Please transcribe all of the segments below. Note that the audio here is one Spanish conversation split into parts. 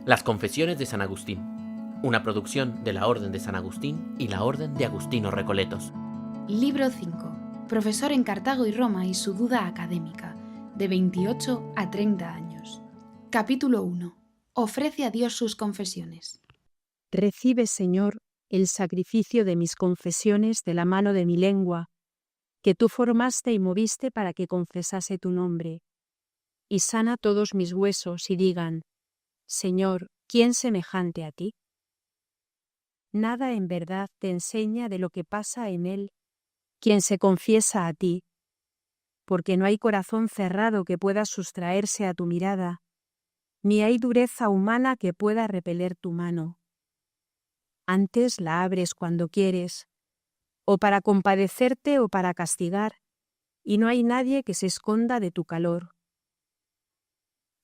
Las Confesiones de San Agustín, una producción de la Orden de San Agustín y la Orden de Agustinos Recoletos. Libro 5. Profesor en Cartago y Roma y su duda académica, de 28 a 30 años. Capítulo 1. Ofrece a Dios sus confesiones. Recibe, Señor, el sacrificio de mis confesiones de la mano de mi lengua, que tú formaste y moviste para que confesase tu nombre. Y sana todos mis huesos y digan: Señor, ¿quién semejante a ti? Nada en verdad te enseña de lo que pasa en él quien se confiesa a ti, porque no hay corazón cerrado que pueda sustraerse a tu mirada, ni hay dureza humana que pueda repeler tu mano. Antes la abres cuando quieres, o para compadecerte o para castigar, y no hay nadie que se esconda de tu calor.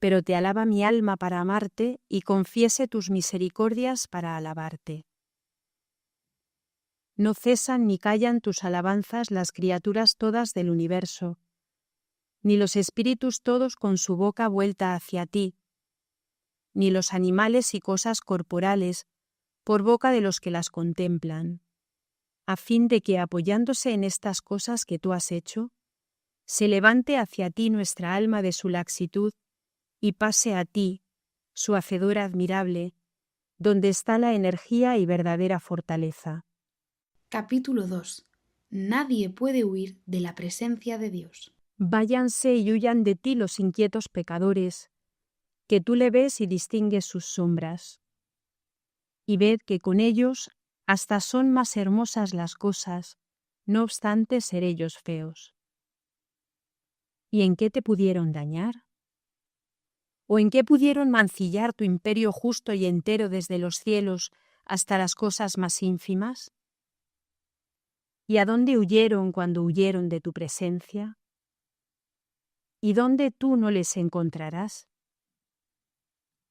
Pero te alaba mi alma para amarte y confiese tus misericordias para alabarte. No cesan ni callan tus alabanzas las criaturas todas del universo, ni los espíritus todos con su boca vuelta hacia ti, ni los animales y cosas corporales por boca de los que las contemplan, a fin de que, apoyándose en estas cosas que tú has hecho, se levante hacia ti nuestra alma de su laxitud y pase a ti, su hacedora admirable, donde está la energía y verdadera fortaleza. Capítulo 2. Nadie puede huir de la presencia de Dios. Váyanse y huyan de ti los inquietos pecadores, que tú le ves y distingues sus sombras. Y ved que con ellos hasta son más hermosas las cosas, no obstante ser ellos feos. ¿Y en qué te pudieron dañar? ¿O en qué pudieron mancillar tu imperio justo y entero desde los cielos hasta las cosas más ínfimas? ¿Y a dónde huyeron cuando huyeron de tu presencia? ¿Y dónde tú no les encontrarás?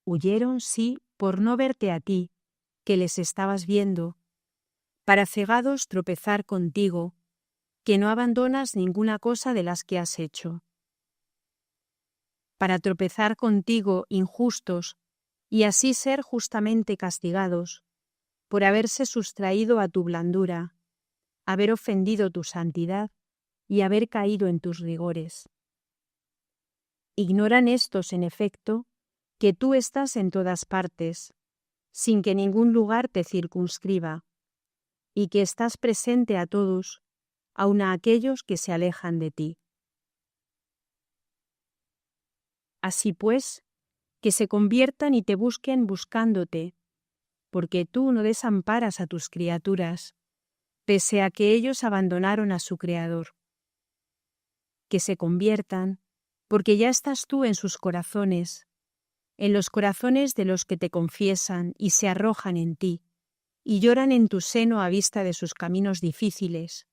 Huyeron, sí, por no verte a ti, que les estabas viendo, para cegados tropezar contigo, que no abandonas ninguna cosa de las que has hecho. Para tropezar contigo injustos, y así ser justamente castigados, por haberse sustraído a tu blandura, haber ofendido tu santidad y haber caído en tus rigores. Ignoran estos, en efecto, que tú estás en todas partes, sin que ningún lugar te circunscriba, y que estás presente a todos, aun a aquellos que se alejan de ti. Así pues, que se conviertan y te busquen buscándote, porque tú no desamparas a tus criaturas, pese a que ellos abandonaron a su Creador. Que se conviertan, porque ya estás tú en sus corazones, en los corazones de los que te confiesan y se arrojan en ti, y lloran en tu seno a vista de sus caminos difíciles,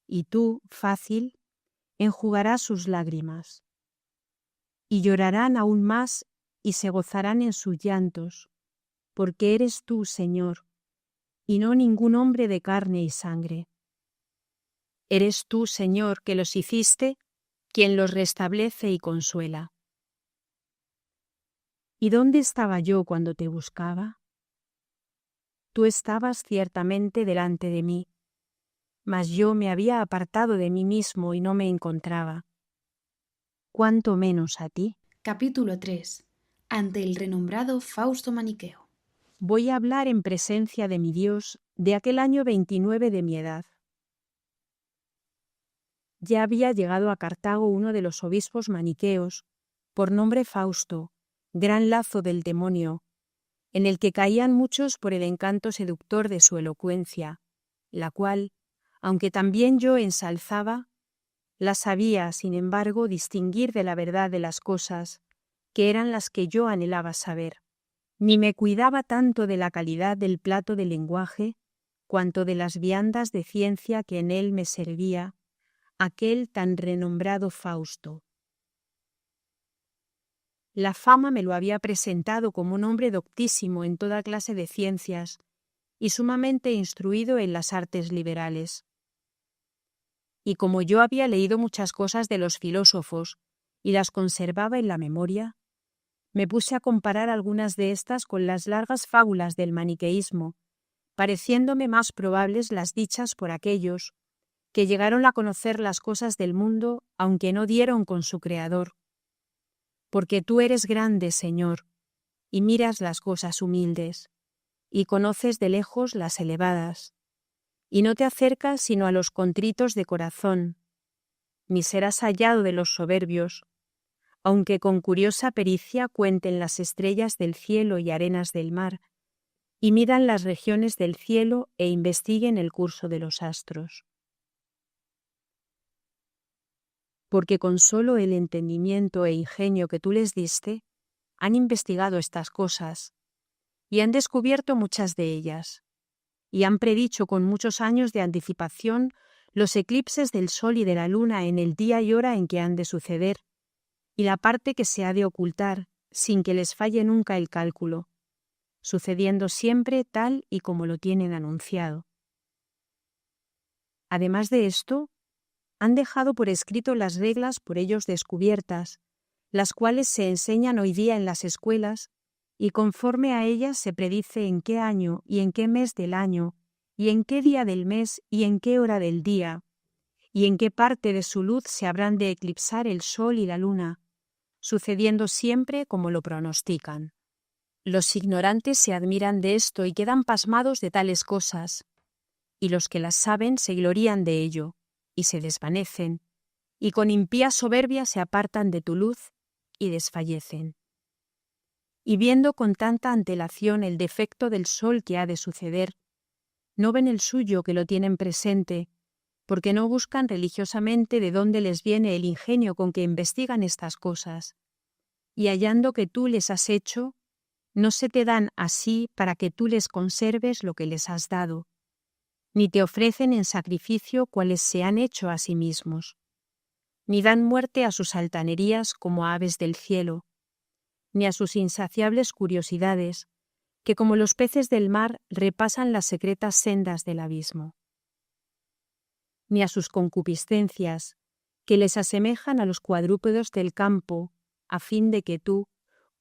y tú, fácil, enjugarás sus lágrimas. Y llorarán aún más y se gozarán en sus llantos, porque eres tú, Señor, y no ningún hombre de carne y sangre. Eres tú, Señor, que los hiciste, quien los restablece y consuela. ¿Y dónde estaba yo cuando te buscaba? Tú estabas ciertamente delante de mí, mas yo me había apartado de mí mismo y no me encontraba. ¿Cuánto menos a ti? Capítulo 3. Ante el renombrado Fausto Maniqueo. Voy a hablar en presencia de mi Dios de aquel año 29 de mi edad. Ya había llegado a Cartago uno de los obispos maniqueos, por nombre Fausto, gran lazo del demonio, en el que caían muchos por el encanto seductor de su elocuencia, la cual, aunque también yo ensalzaba, la sabía, sin embargo, distinguir de la verdad de las cosas, que eran las que yo anhelaba saber. Ni me cuidaba tanto de la calidad del plato de lenguaje, cuanto de las viandas de ciencia que en él me servía aquel tan renombrado Fausto. La fama me lo había presentado como un hombre doctísimo en toda clase de ciencias y sumamente instruido en las artes liberales. Y como yo había leído muchas cosas de los filósofos y las conservaba en la memoria, Me puse a comparar algunas de estas con las largas fábulas del maniqueísmo, pareciéndome más probables las dichas por aquellos que llegaron a conocer las cosas del mundo, aunque no dieron con su Creador. Porque tú eres grande, Señor, y miras las cosas humildes, y conoces de lejos las elevadas, y no te acercas sino a los contritos de corazón, ni serás hallado de los soberbios, aunque con curiosa pericia cuenten las estrellas del cielo y arenas del mar, y midan las regiones del cielo e investiguen el curso de los astros. Porque con solo el entendimiento e ingenio que tú les diste, han investigado estas cosas, y han descubierto muchas de ellas, y han predicho con muchos años de anticipación los eclipses del sol y de la luna en el día y hora en que han de suceder, y la parte que se ha de ocultar, sin que les falle nunca el cálculo, sucediendo siempre tal y como lo tienen anunciado. Además de esto, han dejado por escrito las reglas por ellos descubiertas, las cuales se enseñan hoy día en las escuelas, y conforme a ellas se predice en qué año y en qué mes del año, y en qué día del mes y en qué hora del día, y en qué parte de su luz se habrán de eclipsar el sol y la luna, sucediendo siempre como lo pronostican. Los ignorantes se admiran de esto y quedan pasmados de tales cosas, y los que las saben se glorían de ello, y se desvanecen, y con impía soberbia se apartan de tu luz y desfallecen. Y viendo con tanta antelación el defecto del sol que ha de suceder, no ven el suyo que lo tienen presente, porque no buscan religiosamente de dónde les viene el ingenio con que investigan estas cosas, y hallando que tú les has hecho, no se te dan así para que tú les conserves lo que les has dado, ni te ofrecen en sacrificio cuales se han hecho a sí mismos, ni dan muerte a sus altanerías como aves del cielo, ni a sus insaciables curiosidades, que como los peces del mar repasan las secretas sendas del abismo, ni a sus concupiscencias, que les asemejan a los cuadrúpedos del campo, a fin de que tú,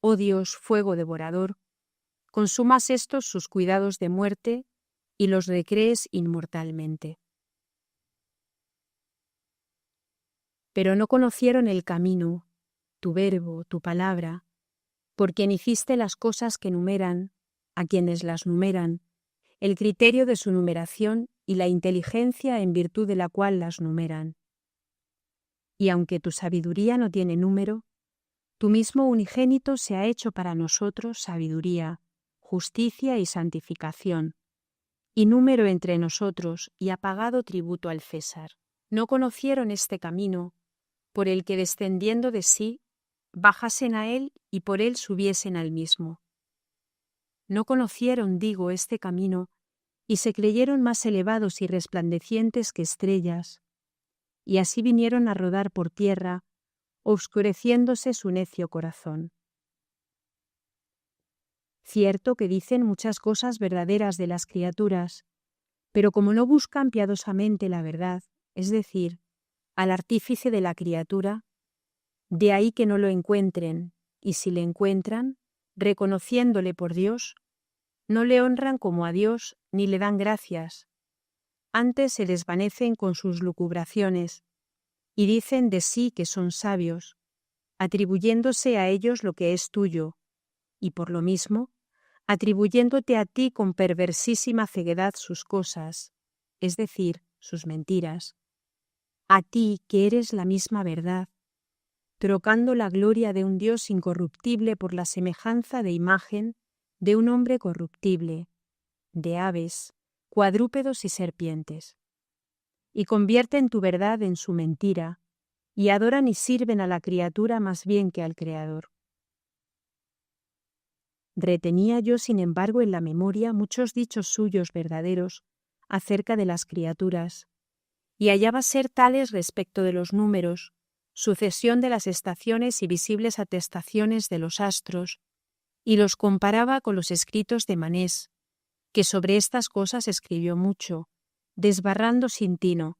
oh Dios, fuego devorador, consumas estos sus cuidados de muerte y los recrees inmortalmente. Pero no conocieron el camino, tu verbo, tu palabra, por quien hiciste las cosas que numeran, a quienes las numeran, el criterio de su numeración y la inteligencia en virtud de la cual las numeran. Y aunque tu sabiduría no tiene número, tu mismo unigénito se ha hecho para nosotros sabiduría, justicia y santificación, y número entre nosotros, y ha pagado tributo al César. No conocieron este camino, por el que descendiendo de sí, bajasen a él y por él subiesen al mismo. No conocieron, digo, este camino, y se creyeron más elevados y resplandecientes que estrellas, y así vinieron a rodar por tierra, obscureciéndose su necio corazón. Cierto que dicen muchas cosas verdaderas de las criaturas, pero como no buscan piadosamente la verdad, es decir, al artífice de la criatura, de ahí que no lo encuentren, y si le encuentran, reconociéndole por Dios, no le honran como a Dios ni le dan gracias, antes se desvanecen con sus lucubraciones, y dicen de sí que son sabios, atribuyéndose a ellos lo que es tuyo, y por lo mismo, atribuyéndote a ti con perversísima ceguedad sus cosas, es decir, sus mentiras, a ti que eres la misma verdad, trocando la gloria de un Dios incorruptible por la semejanza de imagen de un hombre corruptible, de aves, cuadrúpedos y serpientes, y convierten tu verdad en su mentira, y adoran y sirven a la criatura más bien que al Creador. Retenía yo, sin embargo, en la memoria muchos dichos suyos verdaderos acerca de las criaturas, y hallaba ser tales respecto de los números, sucesión de las estaciones y visibles atestaciones de los astros, y los comparaba con los escritos de Manés, que sobre estas cosas escribió mucho, desbarrando sin tino,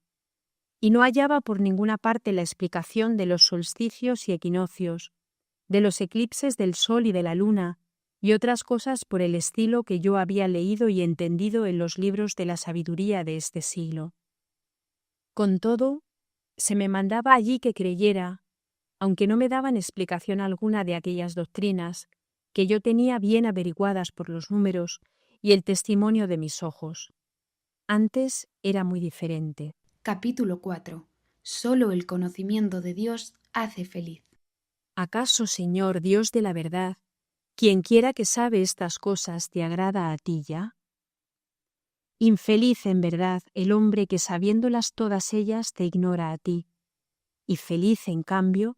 y no hallaba por ninguna parte la explicación de los solsticios y equinoccios, de los eclipses del sol y de la luna, y otras cosas por el estilo que yo había leído y entendido en los libros de la sabiduría de este siglo. Con todo, se me mandaba allí que creyera, aunque no me daban explicación alguna de aquellas doctrinas que yo tenía bien averiguadas por los números y el testimonio de mis ojos. Antes era muy diferente. Capítulo 4. Solo el conocimiento de Dios hace feliz. ¿Acaso, Señor, Dios de la verdad, quien quiera que sabe estas cosas te agrada a ti ya? Infeliz en verdad el hombre que sabiéndolas todas ellas te ignora a ti, y feliz en cambio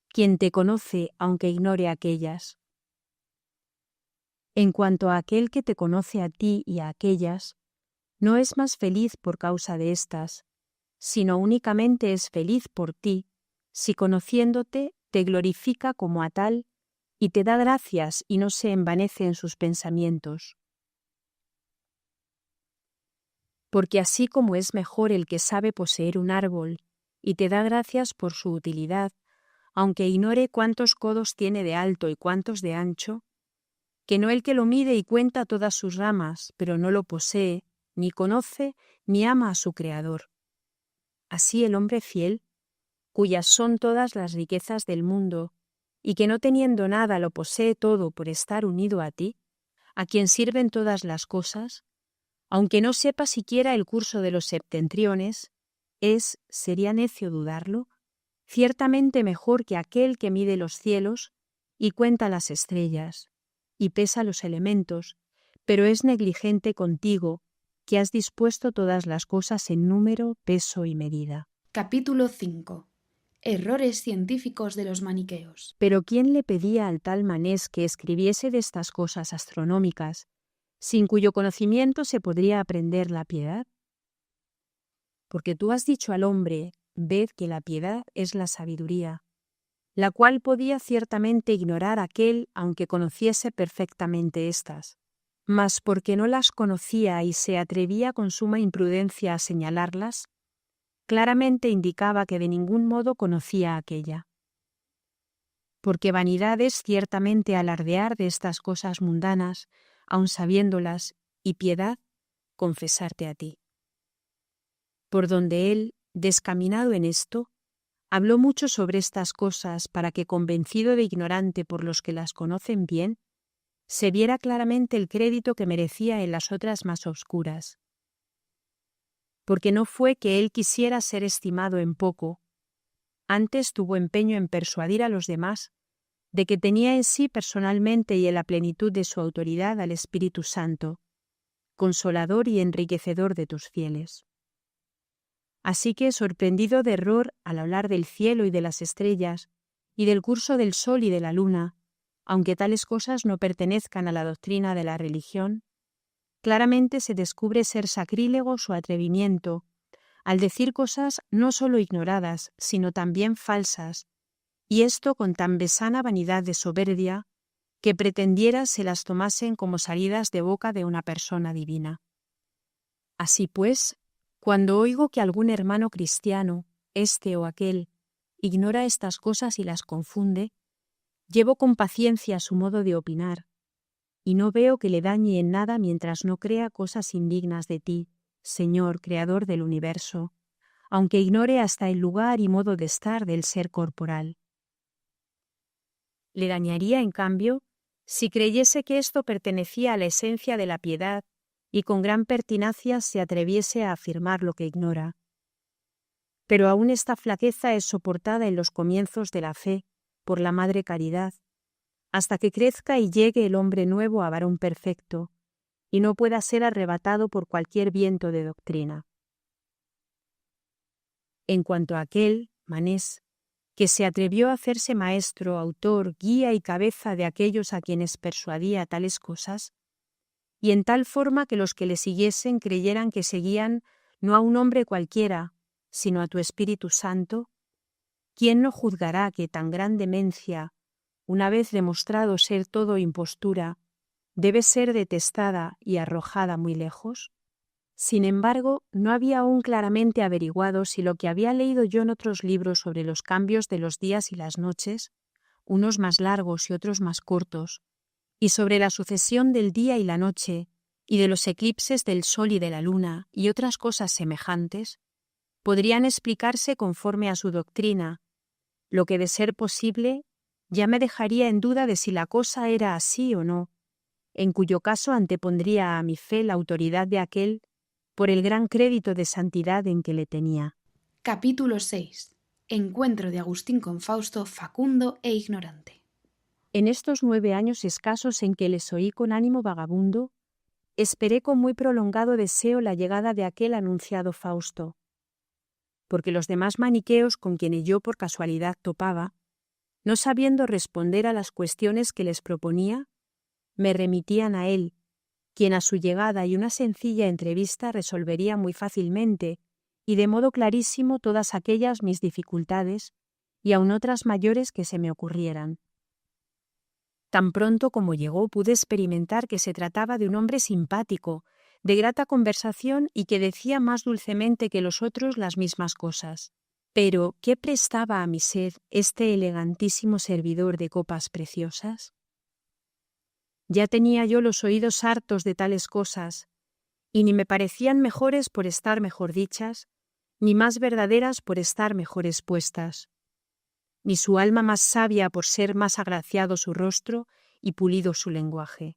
quien te conoce aunque ignore aquellas. En cuanto a aquel que te conoce a ti y a aquellas, no es más feliz por causa de éstas, sino únicamente es feliz por ti, si conociéndote te glorifica como a tal y te da gracias y no se envanece en sus pensamientos. Porque así como es mejor el que sabe poseer un árbol y te da gracias por su utilidad, aunque ignore cuántos codos tiene de alto y cuántos de ancho, que no el que lo mide y cuenta todas sus ramas, pero no lo posee, ni conoce, ni ama a su Creador. Así el hombre fiel, cuyas son todas las riquezas del mundo, y que no teniendo nada lo posee todo por estar unido a ti, a quien sirven todas las cosas, aunque no sepa siquiera el curso de los septentriones, sería necio dudarlo, ciertamente mejor que aquel que mide los cielos y cuenta las estrellas, y pesa los elementos, pero es negligente contigo, que has dispuesto todas las cosas en número, peso y medida. Capítulo 5. Errores científicos de los maniqueos. Pero ¿quién le pedía al tal Manés que escribiese de estas cosas astronómicas, sin cuyo conocimiento se podría aprender la piedad? Porque tú has dicho al hombre, ved que la piedad es la sabiduría, la cual podía ciertamente ignorar aquel aunque conociese perfectamente éstas, mas porque no las conocía y se atrevía con suma imprudencia a señalarlas, claramente indicaba que de ningún modo conocía aquella. Porque vanidad es ciertamente alardear de estas cosas mundanas, aun sabiéndolas, y piedad, confesarte a ti. Por donde él, descaminado en esto, habló mucho sobre estas cosas para que, convencido de ignorante por los que las conocen bien, se viera claramente el crédito que merecía en las otras más obscuras. Porque no fue que él quisiera ser estimado en poco, antes tuvo empeño en persuadir a los demás de que tenía en sí personalmente y en la plenitud de su autoridad al Espíritu Santo, consolador y enriquecedor de tus fieles. Así que, sorprendido de error al hablar del cielo y de las estrellas, y del curso del sol y de la luna, aunque tales cosas no pertenezcan a la doctrina de la religión, claramente se descubre ser sacrílego su atrevimiento, al decir cosas no solo ignoradas, sino también falsas, y esto con tan besana vanidad de soberbia, que pretendiera se las tomasen como salidas de boca de una persona divina. Así pues, cuando oigo que algún hermano cristiano, este o aquel, ignora estas cosas y las confunde, llevo con paciencia su modo de opinar, y no veo que le dañe en nada mientras no crea cosas indignas de ti, Señor, Creador del universo, aunque ignore hasta el lugar y modo de estar del ser corporal. Le dañaría, en cambio, si creyese que esto pertenecía a la esencia de la piedad y con gran pertinacia se atreviese a afirmar lo que ignora. Pero aún esta flaqueza es soportada en los comienzos de la fe por la Madre Caridad, hasta que crezca y llegue el hombre nuevo a varón perfecto, y no pueda ser arrebatado por cualquier viento de doctrina. En cuanto a aquel, Manés, que se atrevió a hacerse maestro, autor, guía y cabeza de aquellos a quienes persuadía tales cosas, y en tal forma que los que le siguiesen creyeran que seguían no a un hombre cualquiera, sino a tu Espíritu Santo, ¿quién no juzgará que tan gran demencia, una vez demostrado ser todo impostura, debe ser detestada y arrojada muy lejos? Sin embargo, no había aún claramente averiguado si lo que había leído yo en otros libros sobre los cambios de los días y las noches unos más largos y otros más cortos, y sobre la sucesión del día y la noche, y de los eclipses del sol y de la luna, y otras cosas semejantes, podrían explicarse conforme a su doctrina, lo que de ser posible ya me dejaría en duda de si la cosa era así o no, en cuyo caso antepondría a mi fe la autoridad de aquel por el gran crédito de santidad en que le tenía. Capítulo 6. Encuentro de Agustín con Fausto facundo e ignorante. En estos 9 años escasos en que les oí con ánimo vagabundo, esperé con muy prolongado deseo la llegada de aquel anunciado Fausto, porque los demás maniqueos con quienes yo por casualidad topaba, no sabiendo responder a las cuestiones que les proponía, me remitían a él, quien a su llegada y una sencilla entrevista resolvería muy fácilmente y de modo clarísimo todas aquellas mis dificultades y aun otras mayores que se me ocurrieran. Tan pronto como llegó pude experimentar que se trataba de un hombre simpático, de grata conversación y que decía más dulcemente que los otros las mismas cosas. Pero, ¿qué prestaba a mi sed este elegantísimo servidor de copas preciosas? Ya tenía yo los oídos hartos de tales cosas, y ni me parecían mejores por estar mejor dichas, ni más verdaderas por estar mejor expuestas, ni su alma más sabia por ser más agraciado su rostro y pulido su lenguaje.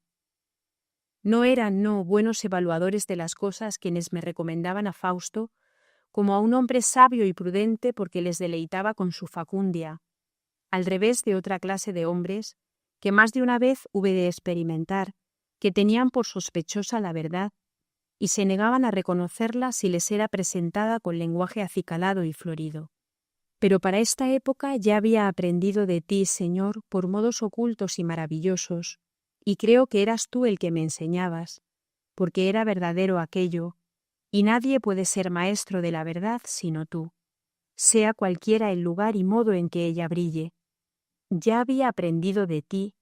No eran, buenos evaluadores de las cosas quienes me recomendaban a Fausto como a un hombre sabio y prudente porque les deleitaba con su facundia, al revés de otra clase de hombres que más de una vez hube de experimentar, que tenían por sospechosa la verdad y se negaban a reconocerla si les era presentada con lenguaje acicalado y florido. Pero para esta época ya había aprendido de ti, Señor, por modos ocultos y maravillosos, y creo que eras tú el que me enseñabas, porque era verdadero aquello, y nadie puede ser maestro de la verdad sino tú, sea cualquiera el lugar y modo en que ella brille. Ya había aprendido de ti,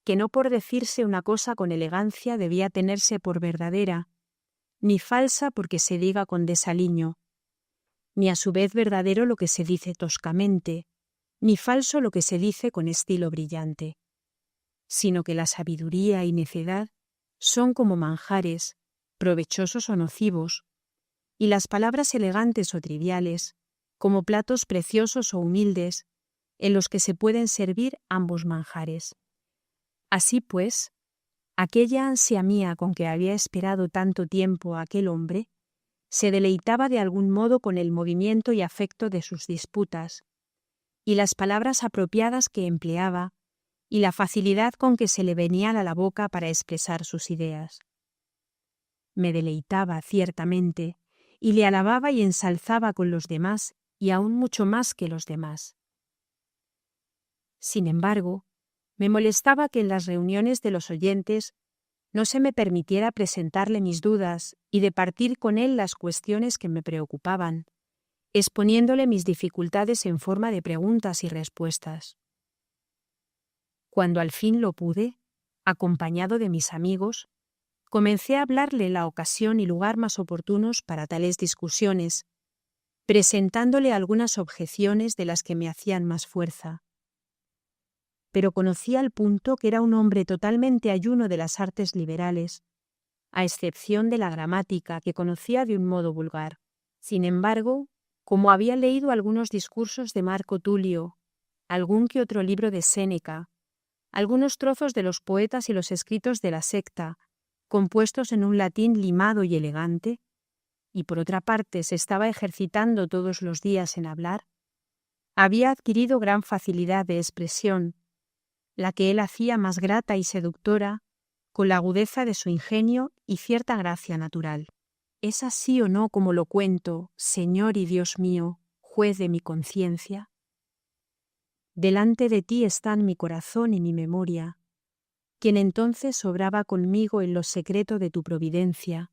que no por decirse una cosa con elegancia debía tenerse por verdadera, ni falsa porque se diga con desaliño, ni a su vez verdadero lo que se dice toscamente, ni falso lo que se dice con estilo brillante, sino que la sabiduría y necedad son como manjares, provechosos o nocivos, y las palabras elegantes o triviales, como platos preciosos o humildes, en los que se pueden servir ambos manjares. Así pues, aquella ansia mía con que había esperado tanto tiempo a aquel hombre, se deleitaba de algún modo con el movimiento y afecto de sus disputas, y las palabras apropiadas que empleaba, y la facilidad con que se le venían a la boca para expresar sus ideas. Me deleitaba, ciertamente, y le alababa y ensalzaba con los demás, y aún mucho más que los demás. Sin embargo, me molestaba que en las reuniones de los oyentes no se me permitiera presentarle mis dudas y departir con él las cuestiones que me preocupaban, exponiéndole mis dificultades en forma de preguntas y respuestas. Cuando al fin lo pude, acompañado de mis amigos, comencé a hablarle la ocasión y lugar más oportunos para tales discusiones, presentándole algunas objeciones de las que me hacían más fuerza. Pero conocí al punto que era un hombre totalmente ayuno de las artes liberales, a excepción de la gramática, que conocía de un modo vulgar. Sin embargo, como había leído algunos discursos de Marco Tulio, algún que otro libro de Séneca, algunos trozos de los poetas y los escritos de la secta, compuestos en un latín limado y elegante, y por otra parte se estaba ejercitando todos los días en hablar, había adquirido gran facilidad de expresión, la que él hacía más grata y seductora, con la agudeza de su ingenio y cierta gracia natural. ¿Es así o no como lo cuento, Señor y Dios mío, juez de mi conciencia? Delante de ti están mi corazón y mi memoria, quien entonces obraba conmigo en lo secreto de tu providencia,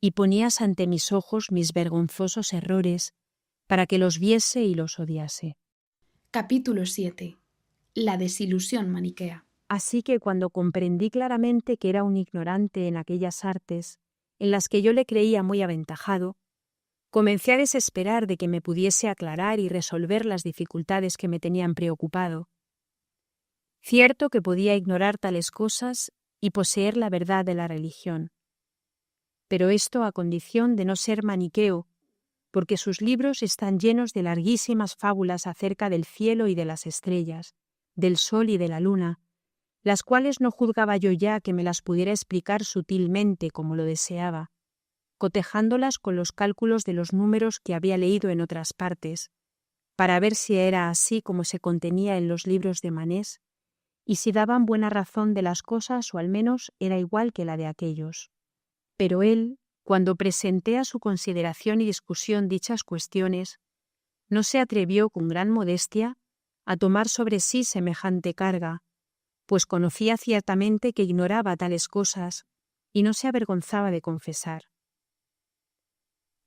y ponías ante mis ojos mis vergonzosos errores, para que los viese y los odiase. Capítulo 7. La desilusión maniquea. Así que cuando comprendí claramente que era un ignorante en aquellas artes, en las que yo le creía muy aventajado, comencé a desesperar de que me pudiese aclarar y resolver las dificultades que me tenían preocupado. Cierto que podía ignorar tales cosas y poseer la verdad de la religión. Pero esto a condición de no ser maniqueo, porque sus libros están llenos de larguísimas fábulas acerca del cielo y de las estrellas, del sol y de la luna, las cuales no juzgaba yo ya que me las pudiera explicar sutilmente como lo deseaba, cotejándolas con los cálculos de los números que había leído en otras partes, para ver si era así como se contenía en los libros de Manés, y si daban buena razón de las cosas o al menos era igual que la de aquellos. Pero él, cuando presenté a su consideración y discusión dichas cuestiones, no se atrevió con gran modestia a tomar sobre sí semejante carga, pues conocía ciertamente que ignoraba tales cosas y no se avergonzaba de confesar.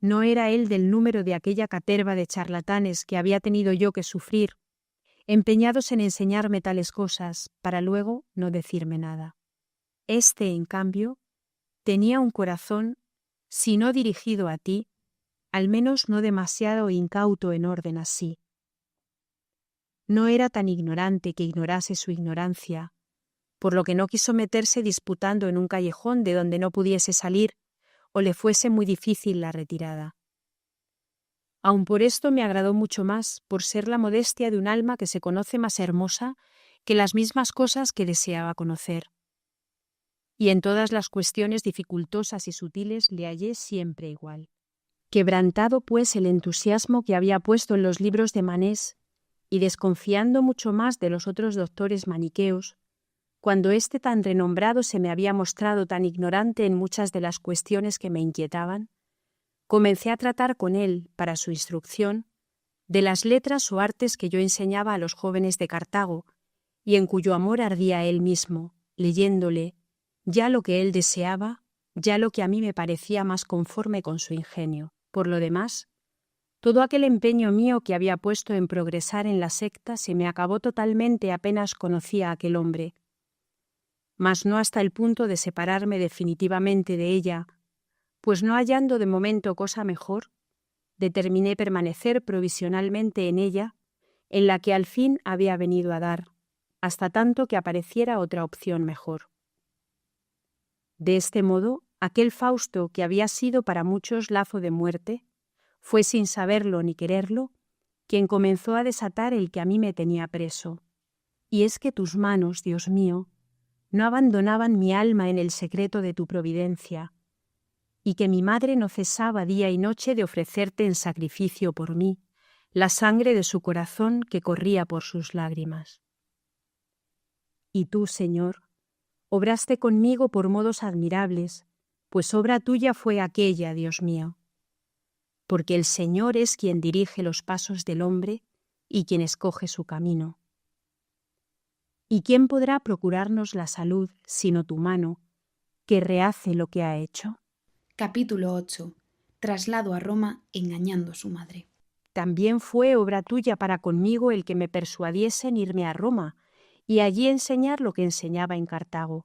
No era él del número de aquella caterva de charlatanes que había tenido yo que sufrir, empeñados en enseñarme tales cosas, para luego no decirme nada. Este, en cambio, tenía un corazón, si no dirigido a ti, al menos no demasiado incauto en orden así. No era tan ignorante que ignorase su ignorancia, por lo que no quiso meterse disputando en un callejón de donde no pudiese salir o le fuese muy difícil la retirada. Aun por esto me agradó mucho más, por ser la modestia de un alma que se conoce más hermosa que las mismas cosas que deseaba conocer. Y en todas las cuestiones dificultosas y sutiles le hallé siempre igual. Quebrantado, pues, el entusiasmo que había puesto en los libros de Manés, y desconfiando mucho más de los otros doctores maniqueos, cuando este tan renombrado se me había mostrado tan ignorante en muchas de las cuestiones que me inquietaban, comencé a tratar con él, para su instrucción, de las letras o artes que yo enseñaba a los jóvenes de Cartago, y en cuyo amor ardía él mismo, leyéndole, ya lo que él deseaba, ya lo que a mí me parecía más conforme con su ingenio. Por lo demás, todo aquel empeño mío que había puesto en progresar en la secta se me acabó totalmente apenas conocía a aquel hombre, mas no hasta el punto de separarme definitivamente de ella, pues no hallando de momento cosa mejor, determiné permanecer provisionalmente en ella, en la que al fin había venido a dar, hasta tanto que apareciera otra opción mejor. De este modo, aquel Fausto que había sido para muchos lazo de muerte, fue sin saberlo ni quererlo, quien comenzó a desatar el que a mí me tenía preso. Y es que tus manos, Dios mío, no abandonaban mi alma en el secreto de tu providencia, y que mi madre no cesaba día y noche de ofrecerte en sacrificio por mí la sangre de su corazón que corría por sus lágrimas. Y tú, Señor, obraste conmigo por modos admirables, pues obra tuya fue aquella, Dios mío. Porque el Señor es quien dirige los pasos del hombre y quien escoge su camino. ¿Y quién podrá procurarnos la salud sino tu mano, que rehace lo que ha hecho? Capítulo 8. Traslado a Roma engañando a su madre. También fue obra tuya para conmigo el que me persuadiese en irme a Roma y allí enseñar lo que enseñaba en Cartago.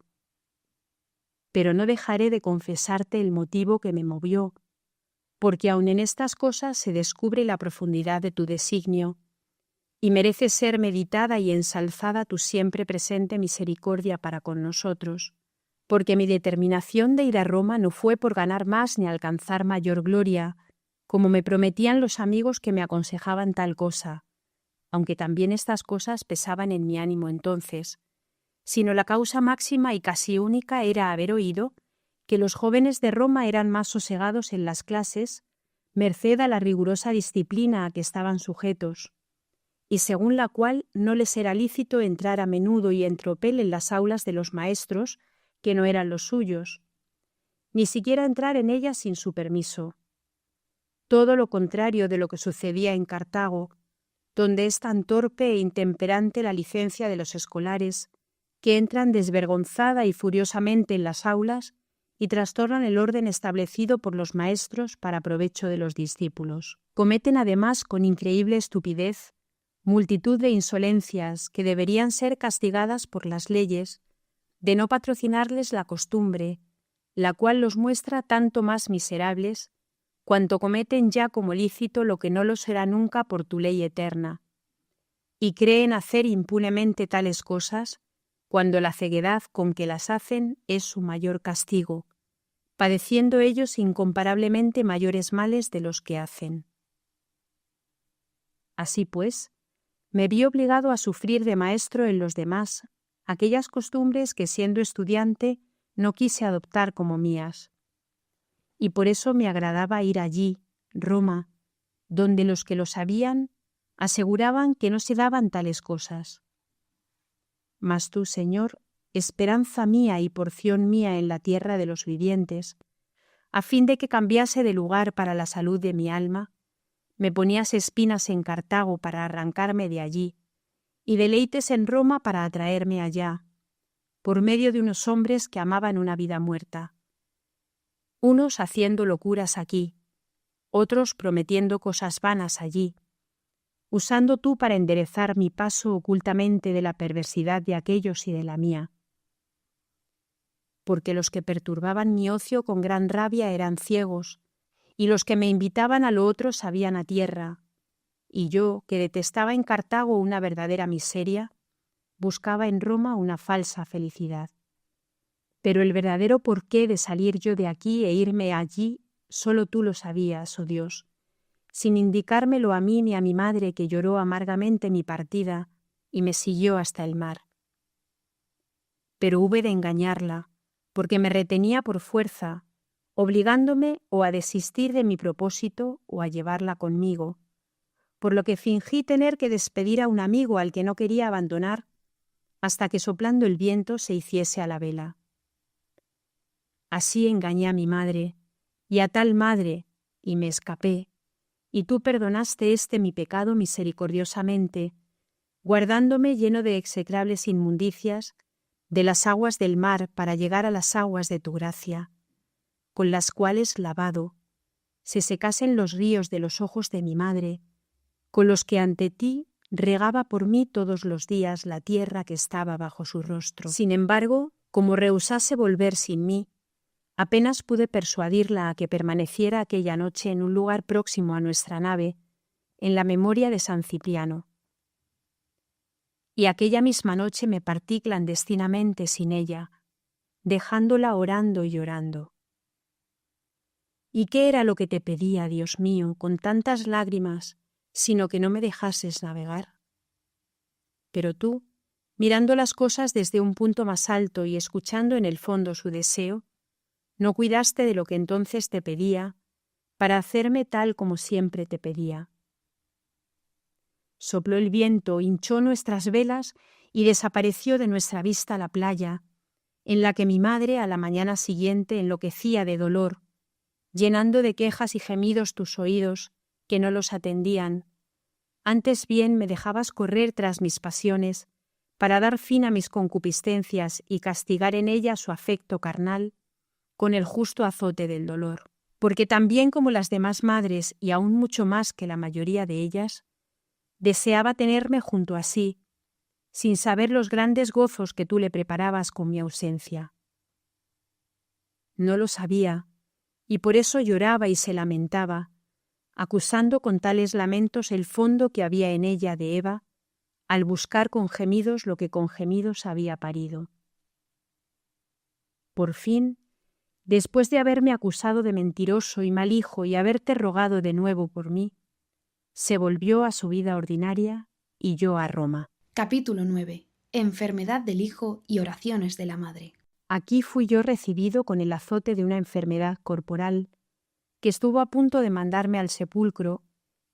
Pero no dejaré de confesarte el motivo que me movió, porque aun en estas cosas se descubre la profundidad de tu designio, y merece ser meditada y ensalzada tu siempre presente misericordia para con nosotros, porque mi determinación de ir a Roma no fue por ganar más ni alcanzar mayor gloria, como me prometían los amigos que me aconsejaban tal cosa, aunque también estas cosas pesaban en mi ánimo entonces, sino la causa máxima y casi única era haber oído que los jóvenes de Roma eran más sosegados en las clases, merced a la rigurosa disciplina a que estaban sujetos, y según la cual no les era lícito entrar a menudo y en tropel en las aulas de los maestros, que no eran los suyos, ni siquiera entrar en ellas sin su permiso. Todo lo contrario de lo que sucedía en Cartago, donde es tan torpe e intemperante la licencia de los escolares, que entran desvergonzada y furiosamente en las aulas y trastornan el orden establecido por los maestros para provecho de los discípulos. Cometen además con increíble estupidez multitud de insolencias que deberían ser castigadas por las leyes, de no patrocinarles la costumbre, la cual los muestra tanto más miserables, cuanto cometen ya como lícito lo que no lo será nunca por tu ley eterna. y creen hacer impunemente tales cosas, cuando la ceguedad con que las hacen es su mayor castigo, padeciendo ellos incomparablemente mayores males de los que hacen. Así pues, me vi obligado a sufrir de maestro en los demás aquellas costumbres que siendo estudiante no quise adoptar como mías. Y por eso me agradaba ir allí, Roma, donde los que lo sabían aseguraban que no se daban tales cosas. Mas tú, Señor, esperanza mía y porción mía en la tierra de los vivientes, a fin de que cambiase de lugar para la salud de mi alma, me ponías espinas en Cartago para arrancarme de allí, y deleites en Roma para atraerme allá, por medio de unos hombres que amaban una vida muerta. Unos haciendo locuras aquí, otros prometiendo cosas vanas allí, usando tú para enderezar mi paso ocultamente de la perversidad de aquellos y de la mía. Porque los que perturbaban mi ocio con gran rabia eran ciegos, y los que me invitaban a lo otro sabían a tierra, y yo, que detestaba en Cartago una verdadera miseria, buscaba en Roma una falsa felicidad. Pero el verdadero porqué de salir yo de aquí e irme allí, solo tú lo sabías, oh Dios, sin indicármelo a mí ni a mi madre, que lloró amargamente mi partida y me siguió hasta el mar. Pero hube de engañarla, porque me retenía por fuerza, obligándome o a desistir de mi propósito o a llevarla conmigo, por lo que fingí tener que despedir a un amigo al que no quería abandonar, hasta que soplando el viento se hiciese a la vela. Así engañé a mi madre, y a tal madre, y me escapé, y tú perdonaste mi pecado misericordiosamente, guardándome lleno de execrables inmundicias de las aguas del mar para llegar a las aguas de tu gracia, con las cuales lavado, se secasen los ríos de los ojos de mi madre, con los que ante ti regaba por mí todos los días la tierra que estaba bajo su rostro. Sin embargo, como rehusase volver sin mí, apenas pude persuadirla a que permaneciera aquella noche en un lugar próximo a nuestra nave, en la memoria de San Cipriano. Y aquella misma noche me partí clandestinamente sin ella, dejándola orando y llorando. ¿Y qué era lo que te pedía, Dios mío, con tantas lágrimas, sino que no me dejases navegar? Pero tú, mirando las cosas desde un punto más alto y escuchando en el fondo su deseo, no cuidaste de lo que entonces te pedía, para hacerme tal como siempre te pedía. Sopló el viento, hinchó nuestras velas y desapareció de nuestra vista la playa, en la que mi madre a la mañana siguiente enloquecía de dolor, llenando de quejas y gemidos tus oídos, que no los atendían. Antes bien me dejabas correr tras mis pasiones, para dar fin a mis concupiscencias y castigar en ella su afecto carnal, con el justo azote del dolor. Porque también como las demás madres, y aún mucho más que la mayoría de ellas, deseaba tenerme junto a sí, sin saber los grandes gozos que tú le preparabas con mi ausencia. No lo sabía, y por eso lloraba y se lamentaba, acusando con tales lamentos el fondo que había en ella de Eva, al buscar con gemidos lo que con gemidos había parido. Por fin, después de haberme acusado de mentiroso y mal hijo y haberte rogado de nuevo por mí, se volvió a su vida ordinaria y yo a Roma. Capítulo 9. Enfermedad del hijo y oraciones de la madre. Aquí fui yo recibido con el azote de una enfermedad corporal que estuvo a punto de mandarme al sepulcro,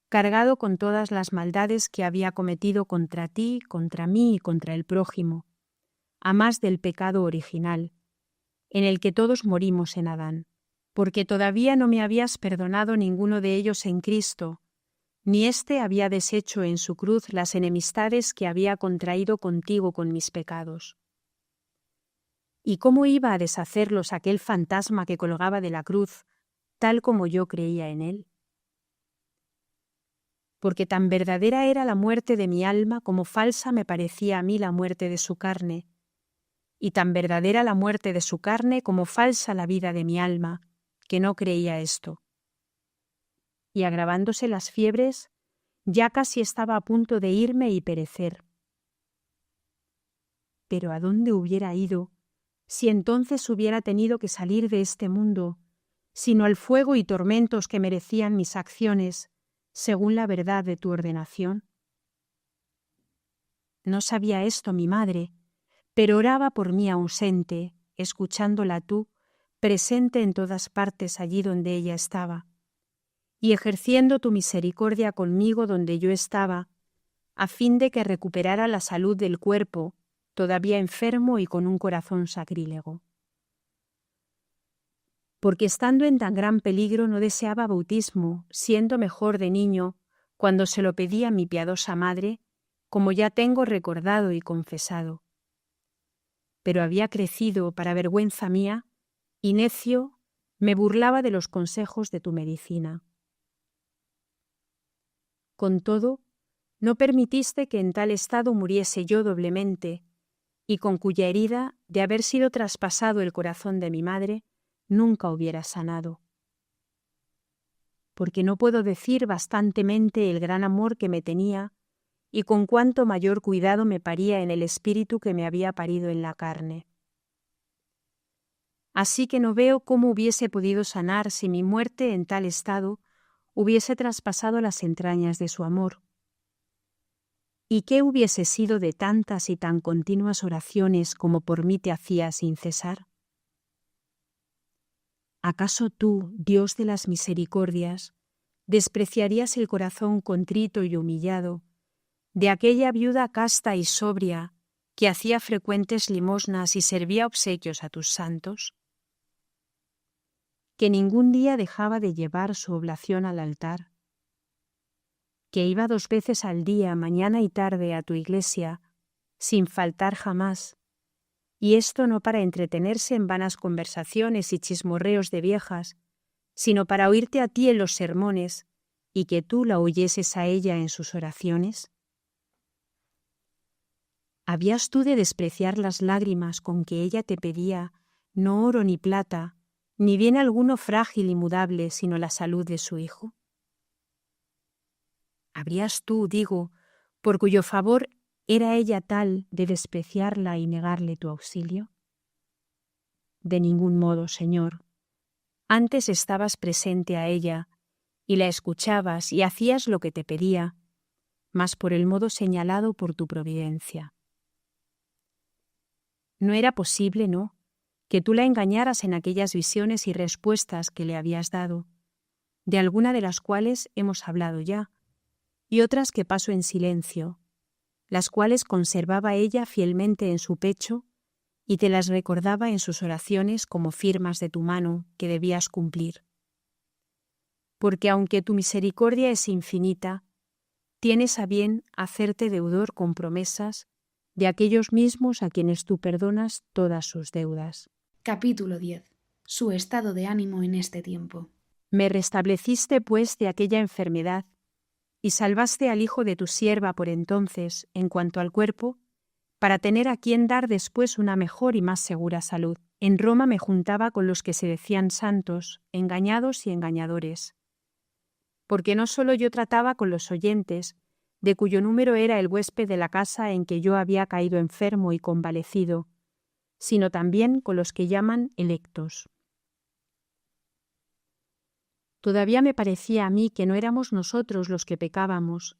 cargado con todas las maldades que había cometido contra ti, contra mí y contra el prójimo, a más del pecado original, en el que todos morimos en Adán, porque todavía no me habías perdonado ninguno de ellos en Cristo, ni éste había deshecho en su cruz las enemistades que había contraído contigo con mis pecados. ¿Y cómo iba a deshacerlos aquel fantasma que colgaba de la cruz, tal como yo creía en él? Porque tan verdadera era la muerte de mi alma como falsa me parecía a mí la muerte de su carne, y tan verdadera la muerte de su carne como falsa la vida de mi alma, que no creía esto. Y agravándose las fiebres, Ya casi estaba a punto de irme y perecer. Pero ¿a dónde hubiera ido si entonces hubiera tenido que salir de este mundo, sino al fuego y tormentos que merecían mis acciones, según la verdad de tu ordenación? No sabía esto mi madre, pero oraba por mí ausente, escuchándola tú, presente en todas partes allí donde ella estaba, y ejerciendo tu misericordia conmigo donde yo estaba, a fin de que recuperara la salud del cuerpo, todavía enfermo y con un corazón sacrílego. Porque estando en tan gran peligro no deseaba bautismo, siendo mejor de niño, cuando se lo pedía a mi piadosa madre, como ya tengo recordado y confesado. Pero había crecido para vergüenza mía, y necio me burlaba de los consejos de tu medicina. Con todo, no permitiste que en tal estado muriese yo doblemente, y con cuya herida, de haber sido traspasado el corazón de mi madre, nunca hubiera sanado. Porque no puedo decir bastantemente el gran amor que me tenía y con cuánto mayor cuidado me paría en el espíritu que me había parido en la carne. Así que no veo cómo hubiese podido sanar si mi muerte en tal estado hubiese traspasado las entrañas de su amor. ¿Y qué hubiese sido de tantas y tan continuas oraciones como por mí te hacía sin cesar? ¿Acaso tú, Dios de las misericordias, despreciarías el corazón contrito y humillado de aquella viuda casta y sobria que hacía frecuentes limosnas y servía obsequios a tus santos? Que ningún día dejaba de llevar su oblación al altar, que iba 2 veces al día, mañana y tarde, a tu iglesia, sin faltar jamás, y esto no para entretenerse en vanas conversaciones y chismorreos de viejas, sino para oírte a ti en los sermones y que tú la oyeses a ella en sus oraciones? ¿Habías tú de despreciar las lágrimas con que ella te pedía no oro ni plata, ni bien alguno frágil y mudable, sino la salud de su hijo? ¿Habrías tú, digo, por cuyo favor era ella tal, de despreciarla y negarle tu auxilio? De ningún modo, Señor. Antes estabas presente a ella, y la escuchabas y hacías lo que te pedía, mas por el modo señalado por tu providencia. No era posible, ¿no?, que tú la engañaras en aquellas visiones y respuestas que le habías dado, de alguna de las cuales hemos hablado ya, y otras que paso en silencio, las cuales conservaba ella fielmente en su pecho y te las recordaba en sus oraciones como firmas de tu mano que debías cumplir. Porque aunque tu misericordia es infinita, tienes a bien hacerte deudor con promesas de aquellos mismos a quienes tú perdonas todas sus deudas. Capítulo 10. Su estado de ánimo en este tiempo. Me restableciste, pues, de aquella enfermedad, y salvaste al hijo de tu sierva por entonces, en cuanto al cuerpo, para tener a quien dar después una mejor y más segura salud. En Roma me juntaba con los que se decían santos, engañados y engañadores. Porque no solo yo trataba con los oyentes, de cuyo número era el huésped de la casa en que yo había caído enfermo y convalecido, sino también con los que llaman electos. Todavía me parecía a mí que no éramos nosotros los que pecábamos,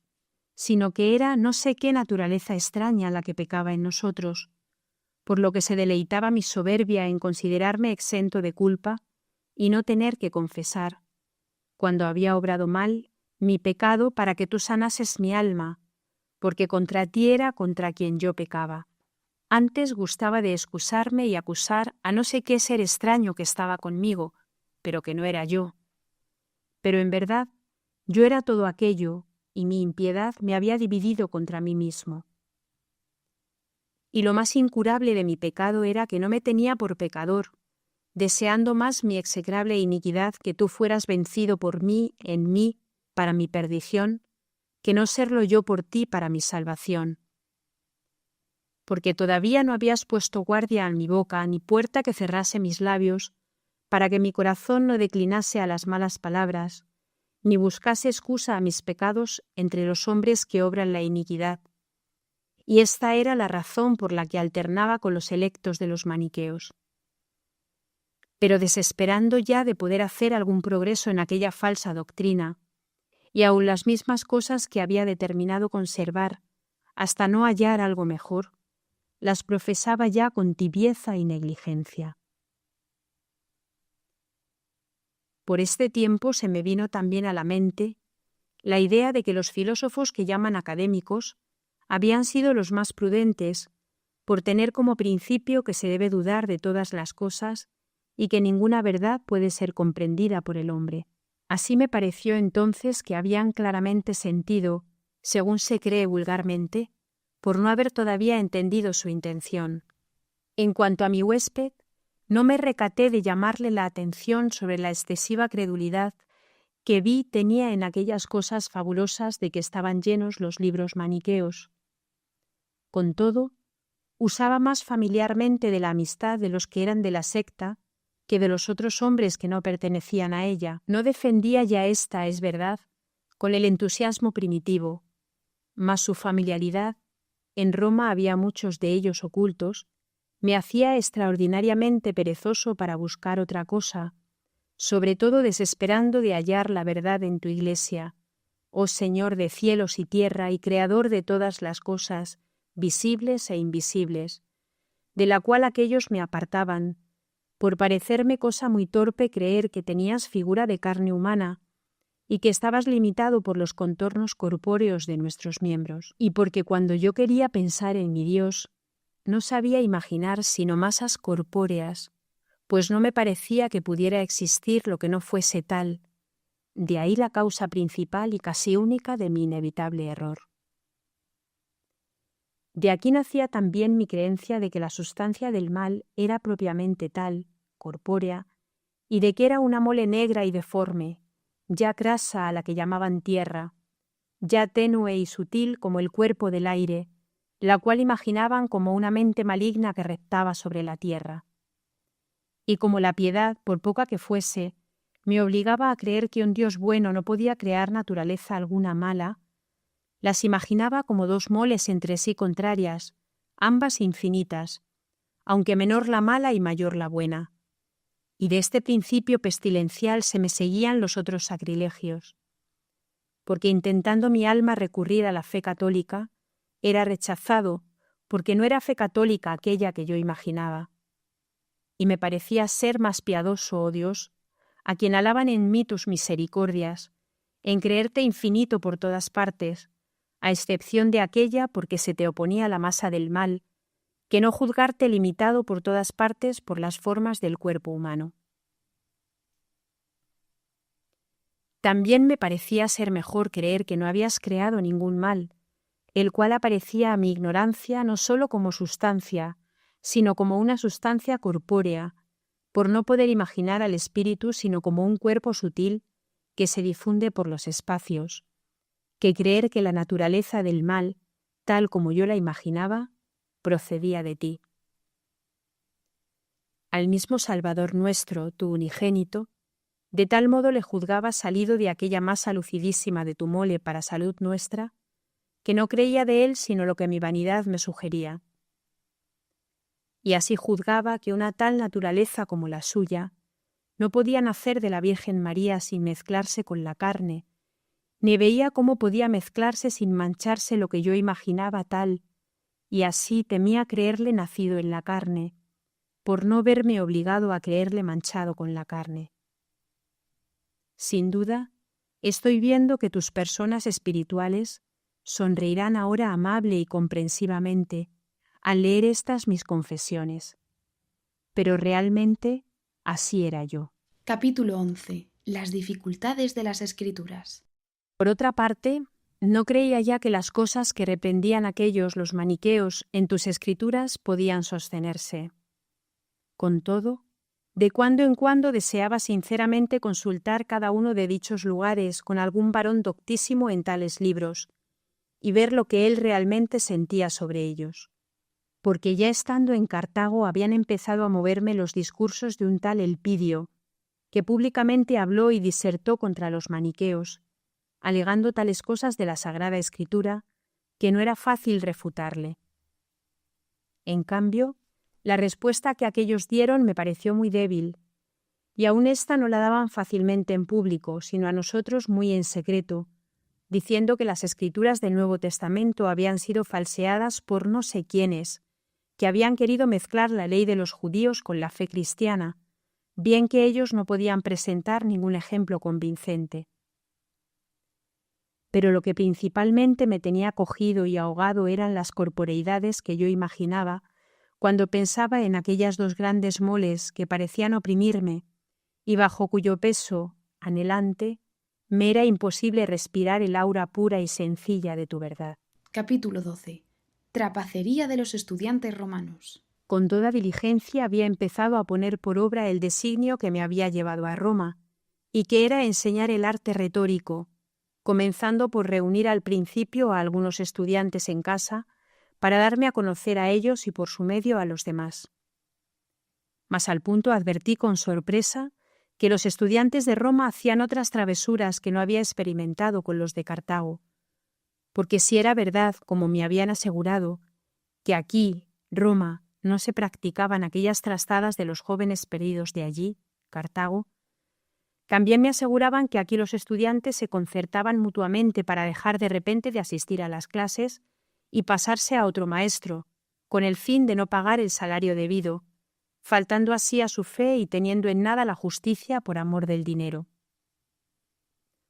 sino que era no sé qué naturaleza extraña la que pecaba en nosotros, por lo que se deleitaba mi soberbia en considerarme exento de culpa y no tener que confesar, cuando había obrado mal, mi pecado para que tú sanases mi alma, porque contra ti era contra quien yo pecaba. Antes gustaba de excusarme y acusar a no sé qué ser extraño que estaba conmigo, pero que no era yo. Pero en verdad, yo era todo aquello, y mi impiedad me había dividido contra mí mismo. Y lo más incurable de mi pecado era que no me tenía por pecador, deseando más mi execrable iniquidad que tú fueras vencido por mí, en mí, para mi perdición, que no serlo yo por ti para mi salvación. Porque todavía no habías puesto guardia a mi boca, ni puerta que cerrase mis labios, para que mi corazón no declinase a las malas palabras, ni buscase excusa a mis pecados entre los hombres que obran la iniquidad. Y esta era la razón por la que alternaba con los electos de los maniqueos. Pero desesperando ya de poder hacer algún progreso en aquella falsa doctrina, y aun las mismas cosas que había determinado conservar, hasta no hallar algo mejor, las profesaba ya con tibieza y negligencia. Por este tiempo se me vino también a la mente la idea de que los filósofos que llaman académicos habían sido los más prudentes, por tener como principio que se debe dudar de todas las cosas y que ninguna verdad puede ser comprendida por el hombre. Así me pareció entonces que habían claramente sentido, según se cree vulgarmente, por no haber todavía entendido su intención. En cuanto a mi huésped, no me recaté de llamarle la atención sobre la excesiva credulidad que vi tenía en aquellas cosas fabulosas de que estaban llenos los libros maniqueos. Con todo, usaba más familiarmente de la amistad de los que eran de la secta que de los otros hombres que no pertenecían a ella. No defendía ya esta, es verdad, con el entusiasmo primitivo, mas su familiaridad, en Roma había muchos de ellos ocultos, me hacía extraordinariamente perezoso para buscar otra cosa, sobre todo desesperando de hallar la verdad en tu iglesia, oh Señor de cielos y tierra y Creador de todas las cosas, visibles e invisibles, de la cual aquellos me apartaban, por parecerme cosa muy torpe creer que tenías figura de carne humana y que estabas limitado por los contornos corpóreos de nuestros miembros, y porque cuando yo quería pensar en mi Dios, no sabía imaginar sino masas corpóreas, pues no me parecía que pudiera existir lo que no fuese tal, de ahí la causa principal y casi única de mi inevitable error. De aquí nacía también mi creencia de que la sustancia del mal era propiamente tal, corpórea, y de que era una mole negra y deforme, ya grasa a la que llamaban tierra, ya tenue y sutil como el cuerpo del aire, la cual imaginaban como una mente maligna que reptaba sobre la tierra. Y como la piedad, por poca que fuese, me obligaba a creer que un Dios bueno no podía crear naturaleza alguna mala, las imaginaba como dos moles entre sí contrarias, ambas infinitas, aunque menor la mala y mayor la buena. Y de este principio pestilencial se me seguían los otros sacrilegios, porque intentando mi alma recurrir a la fe católica, era rechazado, porque no era fe católica aquella que yo imaginaba. Y me parecía ser más piadoso, oh Dios, a quien alaban en mí tus misericordias, en creerte infinito por todas partes, a excepción de aquella porque se te oponía la masa del mal, que no juzgarte limitado por todas partes por las formas del cuerpo humano. También me parecía ser mejor creer que no habías creado ningún mal, el cual aparecía a mi ignorancia no sólo como sustancia, sino como una sustancia corpórea, por no poder imaginar al espíritu sino como un cuerpo sutil que se difunde por los espacios, que creer que la naturaleza del mal, tal como yo la imaginaba, procedía de ti. Al mismo Salvador nuestro, tu unigénito, de tal modo le juzgaba salido de aquella masa lucidísima de tu mole para salud nuestra, que no creía de él sino lo que mi vanidad me sugería. Y así juzgaba que una tal naturaleza como la suya no podía nacer de la Virgen María sin mezclarse con la carne, ni veía cómo podía mezclarse sin mancharse lo que yo imaginaba tal, y así temía creerle nacido en la carne, por no verme obligado a creerle manchado con la carne. Sin duda, estoy viendo que tus personas espirituales sonreirán ahora amable y comprensivamente al leer estas mis confesiones. Pero realmente así era yo. Capítulo 11. Las dificultades de las Escrituras. Por otra parte, no creía ya que las cosas que reprendían aquellos los maniqueos en tus escrituras podían sostenerse. Con todo, de cuando en cuando deseaba sinceramente consultar cada uno de dichos lugares con algún varón doctísimo en tales libros, y ver lo que él realmente sentía sobre ellos. Porque ya estando en Cartago habían empezado a moverme los discursos de un tal Elpidio, que públicamente habló y disertó contra los maniqueos, alegando tales cosas de la Sagrada Escritura que no era fácil refutarle. En cambio, la respuesta que aquellos dieron me pareció muy débil, y aun esta no la daban fácilmente en público, sino a nosotros muy en secreto, diciendo que las Escrituras del Nuevo Testamento habían sido falseadas por no sé quiénes, que habían querido mezclar la ley de los judíos con la fe cristiana, bien que ellos no podían presentar ningún ejemplo convincente. Pero lo que principalmente me tenía cogido y ahogado eran las corporeidades que yo imaginaba cuando pensaba en aquellas dos grandes moles que parecían oprimirme y bajo cuyo peso, anhelante, me era imposible respirar el aura pura y sencilla de tu verdad. Capítulo 12. Trapacería de los estudiantes romanos. Con toda diligencia había empezado a poner por obra el designio que me había llevado a Roma, y que era enseñar el arte retórico, comenzando por reunir al principio a algunos estudiantes en casa para darme a conocer a ellos y por su medio a los demás. Mas al punto advertí con sorpresa que los estudiantes de Roma hacían otras travesuras que no había experimentado con los de Cartago, porque si era verdad, como me habían asegurado, que aquí, Roma, no se practicaban aquellas trastadas de los jóvenes perdidos de allí, Cartago, también me aseguraban que aquí los estudiantes se concertaban mutuamente para dejar de repente de asistir a las clases y pasarse a otro maestro, con el fin de no pagar el salario debido, faltando así a su fe y teniendo en nada la justicia por amor del dinero.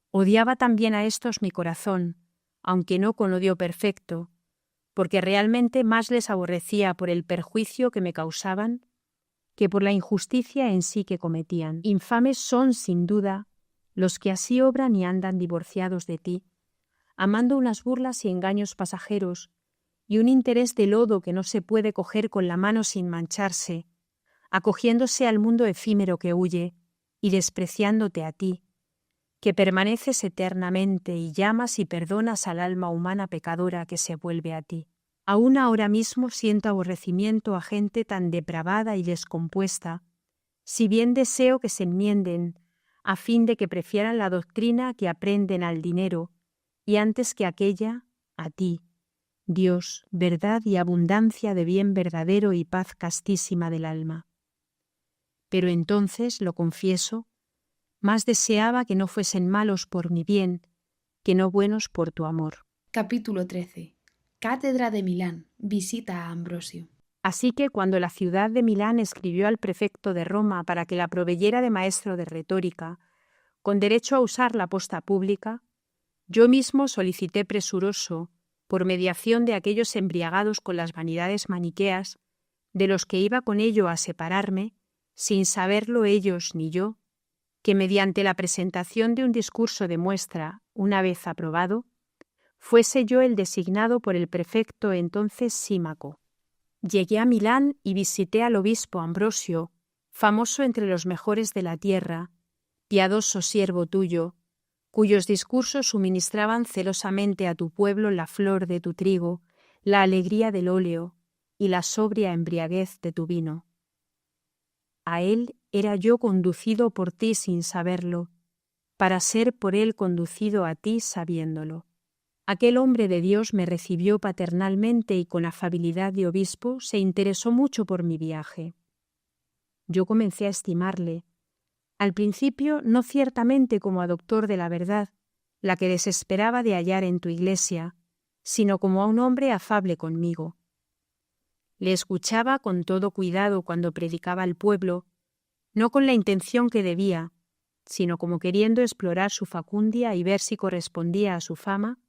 Odiaba también a estos mi corazón, aunque no con odio perfecto, porque realmente más les aborrecía por el perjuicio que me causaban que por la injusticia en sí que cometían. Infames son, sin duda, los que así obran y andan divorciados de ti, amando unas burlas y engaños pasajeros, y un interés de lodo que no se puede coger con la mano sin mancharse, acogiéndose al mundo efímero que huye, y despreciándote a ti, que permaneces eternamente y llamas y perdonas al alma humana pecadora que se vuelve a ti. Aún ahora mismo siento aborrecimiento a gente tan depravada y descompuesta, si bien deseo que se enmienden, a fin de que prefieran la doctrina que aprenden al dinero, y antes que aquella, a ti, Dios, verdad y abundancia de bien verdadero y paz castísima del alma. Pero entonces, lo confieso, más deseaba que no fuesen malos por mi bien, que no buenos por tu amor. Capítulo 13. Cátedra de Milán. Visita a Ambrosio. Así que cuando la ciudad de Milán escribió al prefecto de Roma para que la proveyera de maestro de retórica, con derecho a usar la posta pública, yo mismo solicité presuroso, por mediación de aquellos embriagados con las vanidades maniqueas, de los que iba con ello a separarme, sin saberlo ellos ni yo, que mediante la presentación de un discurso de muestra, una vez aprobado, fuese yo el designado por el prefecto entonces Símaco. Llegué a Milán y visité al obispo Ambrosio, famoso entre los mejores de la tierra, piadoso siervo tuyo, cuyos discursos suministraban celosamente a tu pueblo la flor de tu trigo, la alegría del óleo y la sobria embriaguez de tu vino. A él era yo conducido por ti sin saberlo, para ser por él conducido a ti sabiéndolo. Aquel hombre de Dios me recibió paternalmente y con afabilidad de obispo se interesó mucho por mi viaje. Yo comencé a estimarle, al principio no ciertamente como a doctor de la verdad, la que desesperaba de hallar en tu iglesia, sino como a un hombre afable conmigo. Le escuchaba con todo cuidado cuando predicaba al pueblo, no con la intención que debía, sino como queriendo explorar su facundia y ver si correspondía a su fama,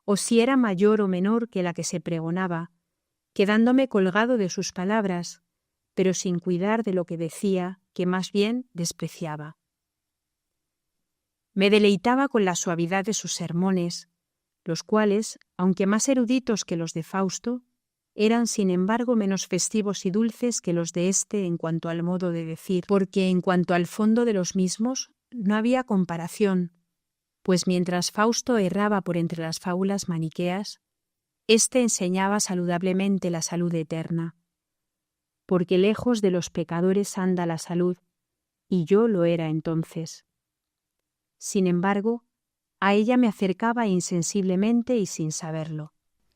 o si era mayor o menor que la que se pregonaba, quedándome colgado de sus palabras, pero sin cuidar de lo que decía, que más bien despreciaba. Me deleitaba con la suavidad de sus sermones, los cuales, aunque más eruditos que los de Fausto, eran sin embargo menos festivos y dulces que los de éste en cuanto al modo de decir, porque en cuanto al fondo de los mismos no había comparación, pues mientras Fausto erraba por entre las fábulas maniqueas, éste enseñaba saludablemente la salud eterna, porque lejos de los pecadores anda la salud, y yo lo era entonces. Sin embargo, a ella me acercaba insensiblemente y sin saberlo.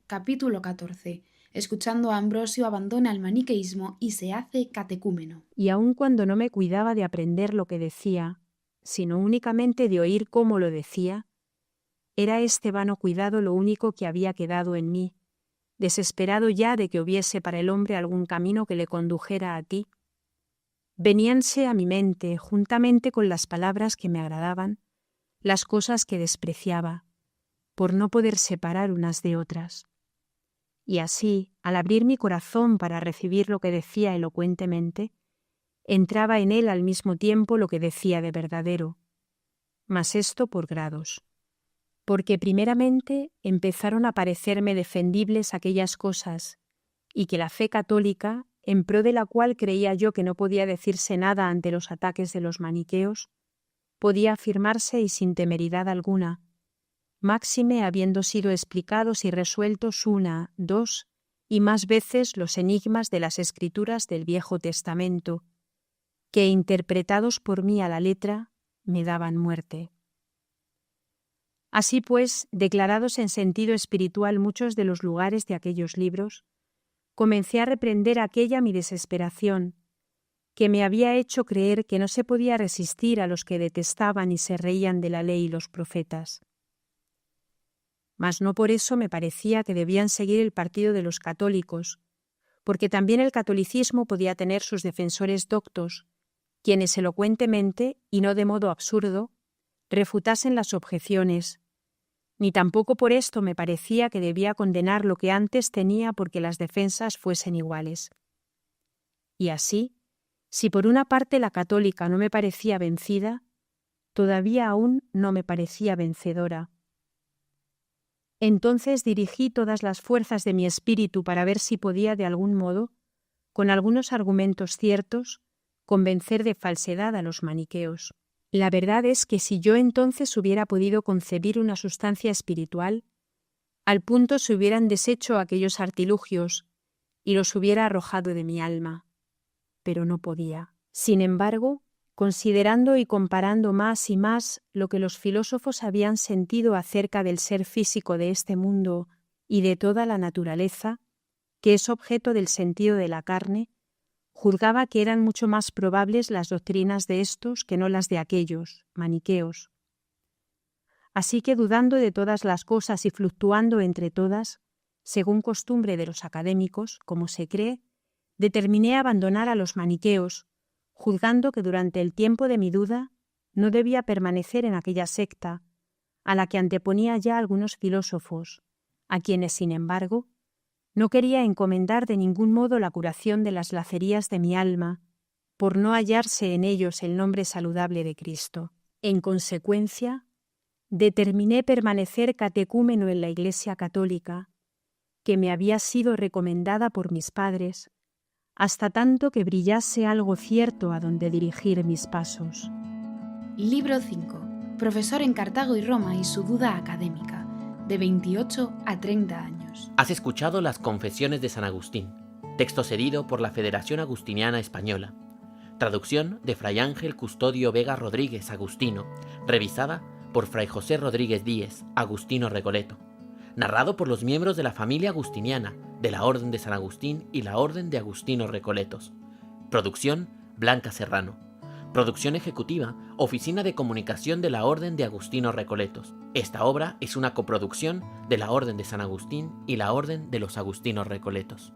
Capítulo 14. Escuchando a Ambrosio abandona el maniqueísmo y se hace catecúmeno. Y aun cuando no me cuidaba de aprender lo que decía, sino únicamente de oír cómo lo decía, era este vano cuidado lo único que había quedado en mí, desesperado ya de que hubiese para el hombre algún camino que le condujera a ti. Veníanse a mi mente, juntamente con las palabras que me agradaban, las cosas que despreciaba, por no poder separar unas de otras. Y así, al abrir mi corazón para recibir lo que decía elocuentemente, entraba en él al mismo tiempo lo que decía de verdadero, mas esto por grados. Porque primeramente empezaron a parecerme defendibles aquellas cosas, y que la fe católica, en pro de la cual creía yo que no podía decirse nada ante los ataques de los maniqueos, podía afirmarse y sin temeridad alguna, máxime habiendo sido explicados y resueltos una, dos y más veces los enigmas de las Escrituras del Viejo Testamento, que, interpretados por mí a la letra, me daban muerte. Así pues, declarados en sentido espiritual muchos de los lugares de aquellos libros, comencé a reprender aquella mi desesperación, que me había hecho creer que no se podía resistir a los que detestaban y se reían de la ley y los profetas. Mas no por eso me parecía que debían seguir el partido de los católicos, porque también el catolicismo podía tener sus defensores doctos, quienes elocuentemente, y no de modo absurdo, refutasen las objeciones, ni tampoco por esto me parecía que debía condenar lo que antes tenía porque las defensas fuesen iguales. Y así, si por una parte la católica no me parecía vencida, todavía aún no me parecía vencedora. Entonces dirigí todas las fuerzas de mi espíritu para ver si podía de algún modo, con algunos argumentos ciertos, convencer de falsedad a los maniqueos. La verdad es que si yo entonces hubiera podido concebir una sustancia espiritual, al punto se hubieran deshecho aquellos artilugios y los hubiera arrojado de mi alma. Pero no podía. Sin embargo, considerando y comparando más y más lo que los filósofos habían sentido acerca del ser físico de este mundo y de toda la naturaleza, que es objeto del sentido de la carne, juzgaba que eran mucho más probables las doctrinas de estos que no las de aquellos, maniqueos. Así que, dudando de todas las cosas y fluctuando entre todas, según costumbre de los académicos, como se cree, determiné abandonar a los maniqueos, juzgando que durante el tiempo de mi duda no debía permanecer en aquella secta, a la que anteponía ya algunos filósofos, a quienes, sin embargo, no quería encomendar de ningún modo la curación de las lacerías de mi alma, por no hallarse en ellos el nombre saludable de Cristo. En consecuencia, determiné permanecer catecúmeno en la Iglesia católica, que me había sido recomendada por mis padres, hasta tanto que brillase algo cierto a donde dirigir mis pasos. Libro 5. Profesor en Cartago y Roma y su duda académica, de 28 a 30 años. Has escuchado las Confesiones de San Agustín, texto cedido por la Federación Agustiniana Española. Traducción de Fray Ángel Custodio Vega Rodríguez, agustino, revisada por Fray José Rodríguez Díez, agustino Recoleto. Narrado por los miembros de la familia agustiniana, de la Orden de San Agustín y la Orden de Agustinos Recoletos. Producción Blanca Serrano. Producción ejecutiva, Oficina de Comunicación de la Orden de Agustinos Recoletos. Esta obra es una coproducción de la Orden de San Agustín y la Orden de los Agustinos Recoletos.